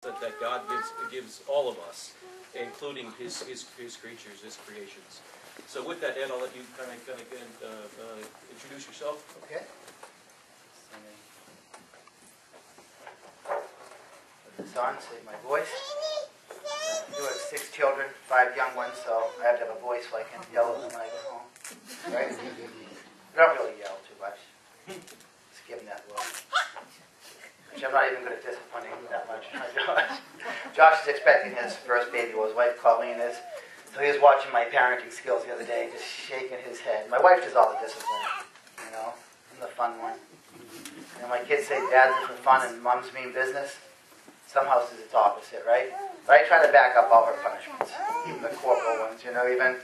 that God gives all of us, including his creatures, his creations. So with that, Ed, I'll let you kind of introduce yourself. Okay. Son, save my voice. I do have 6 children, 5 young ones, so I have to have a voice so I can yell at them when I get home. Right? I don't really yell too much. Just give them that look. Which I'm not even good at disciplining that much. Josh is expecting his first baby. Well, his wife Colleen is. So he was watching my parenting skills the other day, just shaking his head. My wife does all the discipline, you know. I'm the fun one. And my kids say dad's for fun and mom's mean business. Some houses it's opposite, right? But I try to back up all her punishments, even the corporal ones, you know, even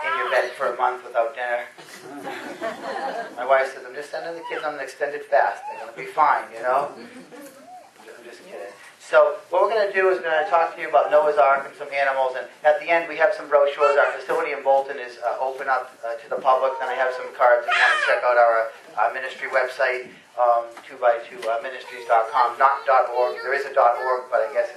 in your bed for a month without dinner. My wife says, I'm just sending the kids on an extended fast. They're going to be fine, you know? I'm just kidding. So what we're going to do is we're going to talk to you about Noah's Ark and some animals. And at the end, we have some brochures. Our facility in Bolton is open up to the public. Then I have some cards if you want to check out our ministry website, 2x2ministries.com, not .org. There is a .org, but I guess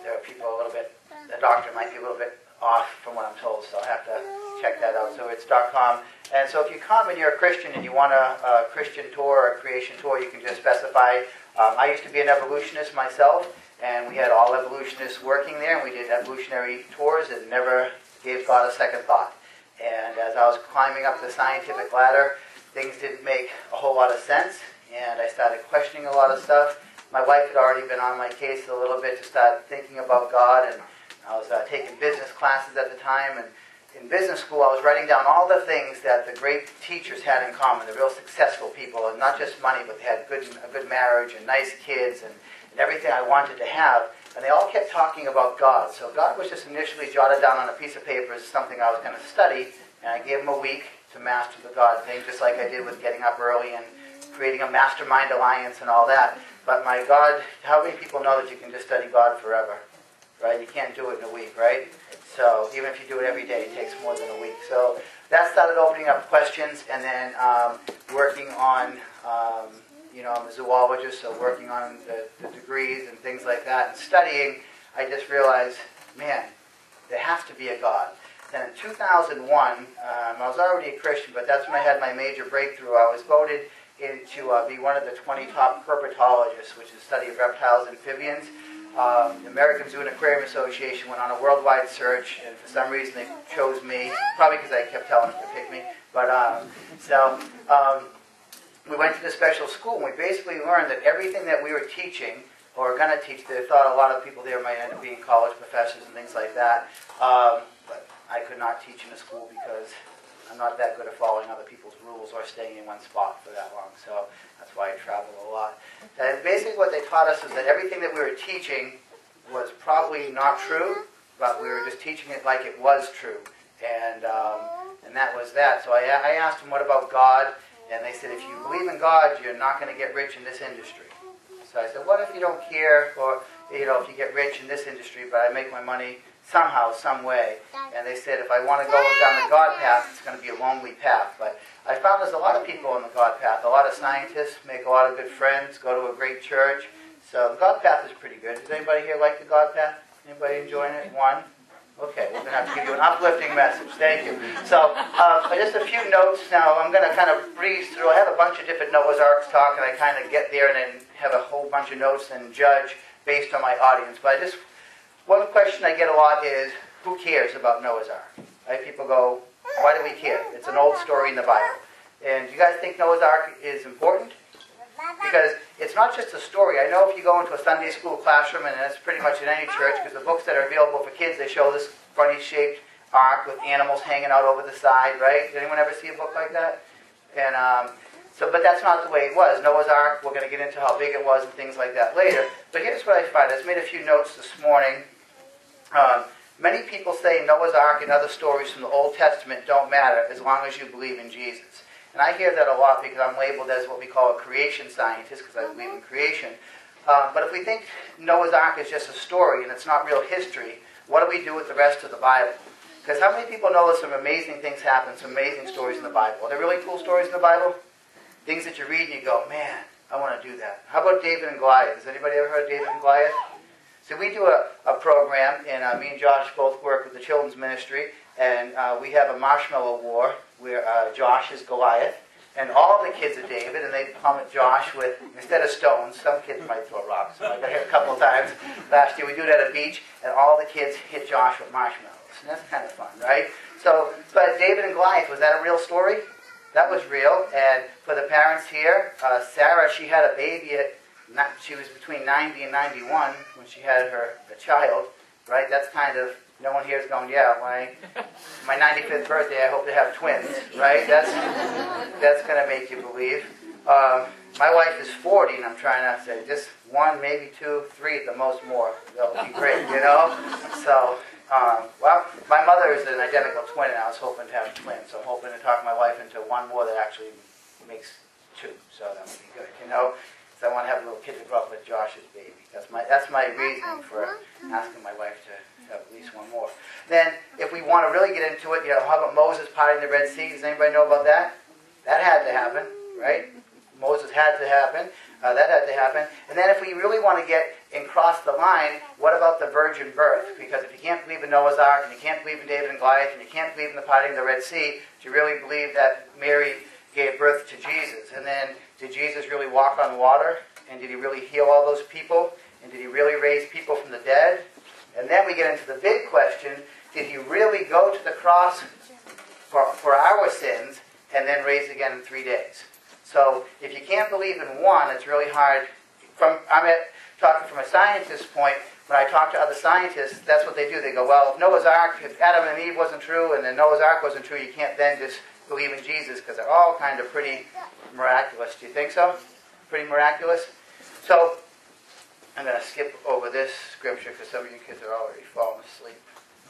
there are people a little bit, the doctor might be a little bit off from what I'm told, so I'll have to check that out. So it's .com. And so if you come and you're a Christian and you want a Christian tour or a creation tour, you can just specify. I used to be an evolutionist myself, and we had all evolutionists working there, and we did evolutionary tours and never gave God a second thought. And as I was climbing up the scientific ladder, things didn't make a whole lot of sense, and I started questioning a lot of stuff. My wife had already been on my case a little bit to start thinking about God, and I was taking business classes at the time, and in business school I was writing down all the things that the great teachers had in common, the real successful people, and not just money, but they had a good marriage and nice kids and everything I wanted to have, and they all kept talking about God. So God was just initially jotted down on a piece of paper as something I was going to study, and I gave him a week to master the God thing, just like I did with getting up early and creating a mastermind alliance and all that. But my God, how many people know that you can just study God forever? Right? You can't do it in a week, right? So even if you do it every day, it takes more than a week. So that started opening up questions, and then working on, I'm a zoologist, so working on the degrees and things like that, and studying, I just realized, man, there has to be a God. Then in 2001, I was already a Christian, but that's when I had my major breakthrough. I was voted in to be one of the 20 top herpetologists, which is the study of reptiles and amphibians. The American Zoo and Aquarium Association went on a worldwide search, and for some reason they chose me, probably because I kept telling them to pick me. But we went to the special school, and we basically learned that everything that we were teaching, or going to teach, they thought a lot of people there might end up being college professors and things like that. But I could not teach in a school because I'm not that good at following other people's rules or staying in one spot for that long, so that's why I travel a lot. And basically what they taught us is that everything that we were teaching was probably not true, but we were just teaching it like it was true. And that was that. So I asked them, what about God? And they said, if you believe in God, you're not going to get rich in this industry. So I said, what if you don't care, or if you get rich in this industry, but I make my money somehow, some way? And they said, if I want to go down the God path, it's going to be a lonely path. But I found there's a lot of people on the God path. A lot of scientists, make a lot of good friends, go to a great church. So the God path is pretty good. Does anybody here like the God path? Anybody enjoying it? One? Okay, we're going to have to give you an uplifting message. Thank you. So just a few notes now. I'm going to kind of breeze through. I have a bunch of different Noah's Ark talk, and I kind of get there and then have a whole bunch of notes and judge based on my audience. But one question I get a lot is, who cares about Noah's Ark? Right? People go, why do we care? It's an old story in the Bible. And do you guys think Noah's Ark is important? Because it's not just a story. I know if you go into a Sunday school classroom, and that's pretty much in any church, because the books that are available for kids, they show this funny-shaped ark with animals hanging out over the side, right? Did anyone ever see a book like that? And but that's not the way it was. Noah's Ark, we're going to get into how big it was and things like that later. But here's what I find. I just made a few notes this morning. Many people say Noah's Ark and other stories from the Old Testament don't matter as long as you believe in Jesus. And I hear that a lot because I'm labeled as what we call a creation scientist, because I believe in creation. But if we think Noah's Ark is just a story and it's not real history, what do we do with the rest of the Bible? Because how many people know that some amazing things happen, some amazing stories in the Bible? Are there really cool stories in the Bible? Things that you read and you go, man, I want to do that. How about David and Goliath? Has anybody ever heard of David and Goliath? So we do a program, and me and Josh both work with the children's ministry, and we have a marshmallow war where Josh is Goliath, and all the kids are David, and they pummel Josh with, instead of stones, some kids might throw rocks. So I got hit a couple of times. Last year we do it at a beach, and all the kids hit Josh with marshmallows. And that's kind of fun, right? So, but David and Goliath, was that a real story? That was real. And for the parents here, Sarah, she had a baby she was between 90 and 91 when she had a child, right? That's kind of, no one here is going, yeah, my 95th birthday, I hope to have twins, right? That's going to make you believe. My wife is 40, and I'm trying to say just one, maybe two, three at the most more. That would be great, you know? So, well, my mother is an identical twin, and I was hoping to have a twin. So I'm hoping to talk my wife into one more that actually makes two. So that would be good, you know? So I want to have a little kid to grow up with Josh's baby. That's my reasoning for asking my wife to have at least one more. Then, if we want to really get into it, you know, how about Moses parting the Red Sea? Does anybody know about that? That had to happen, right? Moses had to happen. That had to happen. And then if we really want to get and cross the line, what about the virgin birth? Because if you can't believe in Noah's Ark, and you can't believe in David and Goliath, and you can't believe in the parting of the Red Sea, do you really believe that Mary gave birth to Jesus? And then, did Jesus really walk on water? And did he really heal all those people? And did he really raise people from the dead? And then we get into the big question, did he really go to the cross for our sins and then raise again in 3 days? So if you can't believe in one, it's really hard. I'm talking from a scientist's point. When I talk to other scientists, that's what they do. They go, well, if Noah's Ark, if Adam and Eve wasn't true, and then Noah's Ark wasn't true, you can't then just believe in Jesus, because they're all kind of pretty miraculous. Do you think so? Pretty miraculous? So I'm going to skip over this scripture because some of you kids are already falling asleep.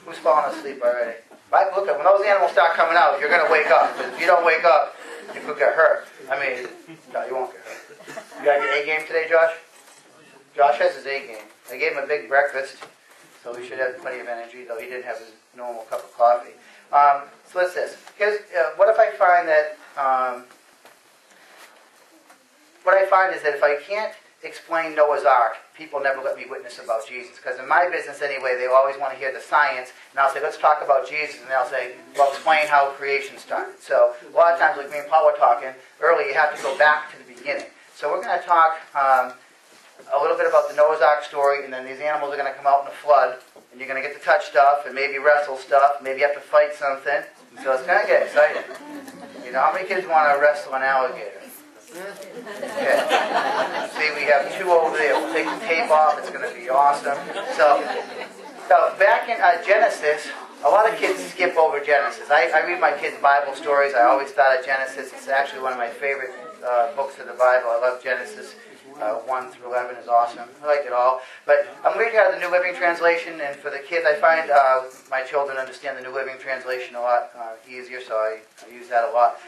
Who's falling asleep already? Right? Look, when those animals start coming out, you're going to wake up. Because if you don't wake up, you could get hurt. I mean, no, you won't get hurt. You got your A game today, Josh? Josh has his A game. I gave him a big breakfast, so he should have plenty of energy, though he didn't have his normal cup of coffee. So what's this? What if I find that... what I find is that if I can't explain Noah's Ark, people never let me witness about Jesus. Because in my business anyway, they always want to hear the science, and I'll say, let's talk about Jesus, and they'll say, well, explain how creation started. So a lot of times, like me and Paul were talking earlier, you have to go back to the beginning. So we're going to talk a little bit about the Noah's Ark story, and then these animals are going to come out in a flood, and you're going to get to touch stuff, and maybe wrestle stuff, maybe you have to fight something. So it's going to get exciting. You know, how many kids want to wrestle an alligator? Yeah. See, we have two over there. We'll take the tape off. It's going to be awesome. So back in Genesis, a lot of kids skip over Genesis. I read my kids' Bible stories. I always start at Genesis. It's actually one of my favorite books of the Bible. I love Genesis. 1 through 11 is awesome. I like it all. But I'm reading out of the New Living Translation, and for the kids, I find my children understand the New Living Translation a lot easier, so I use that a lot.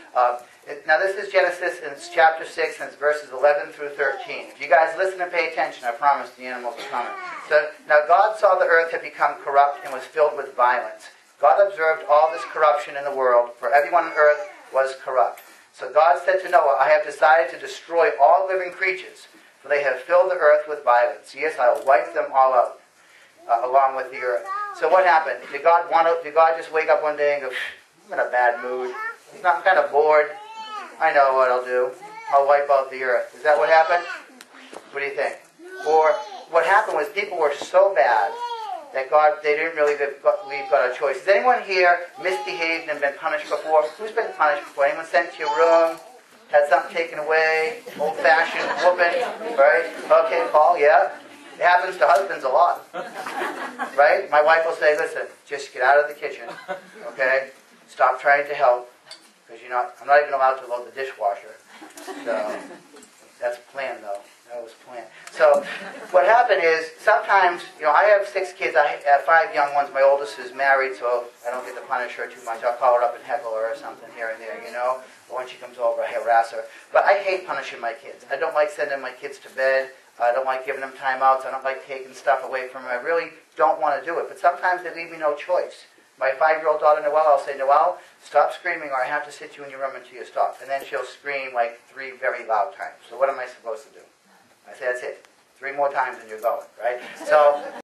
Now this is Genesis, and it's chapter 6, and it's verses 11 through 13. If you guys listen and pay attention, I promise the animals are coming. So, now God saw the earth had become corrupt and was filled with violence. God observed all this corruption in the world, for everyone on earth was corrupt. So God said to Noah, I have decided to destroy all living creatures, for they have filled the earth with violence. Yes, I will wipe them all out, along with the earth. So what happened? Did God just wake up one day and go, I'm in a bad mood. I'm kind of bored. I know what I'll do. I'll wipe out the earth. Is that what happened? What do you think? Or what happened was people were so bad that they didn't really leave God a choice. Has anyone here misbehaved and been punished before? Who's been punished before? Anyone sent to your room? Had something taken away? Old-fashioned whooping? Right? Okay, Paul, yeah? It happens to husbands a lot. Right? My wife will say, listen, just get out of the kitchen. Okay? Stop trying to help. Because I'm not even allowed to load the dishwasher. So, that's planned though. That was planned. So, what happened is, sometimes, I have 6 kids. I have 5 young ones. My oldest is married, so I don't get to punish her too much. I'll call her up and heckle her or something here and there, Or when she comes over, I harass her. But I hate punishing my kids. I don't like sending my kids to bed. I don't like giving them timeouts. I don't like taking stuff away from them. I really don't want to do it. But sometimes they leave me no choice. My 5-year-old daughter, Noelle, I'll say, Noelle, stop screaming or I have to sit you in your room until you stop. And then she'll scream like 3 very loud times. So what am I supposed to do? I say, that's it. 3 more times and you're going, right? So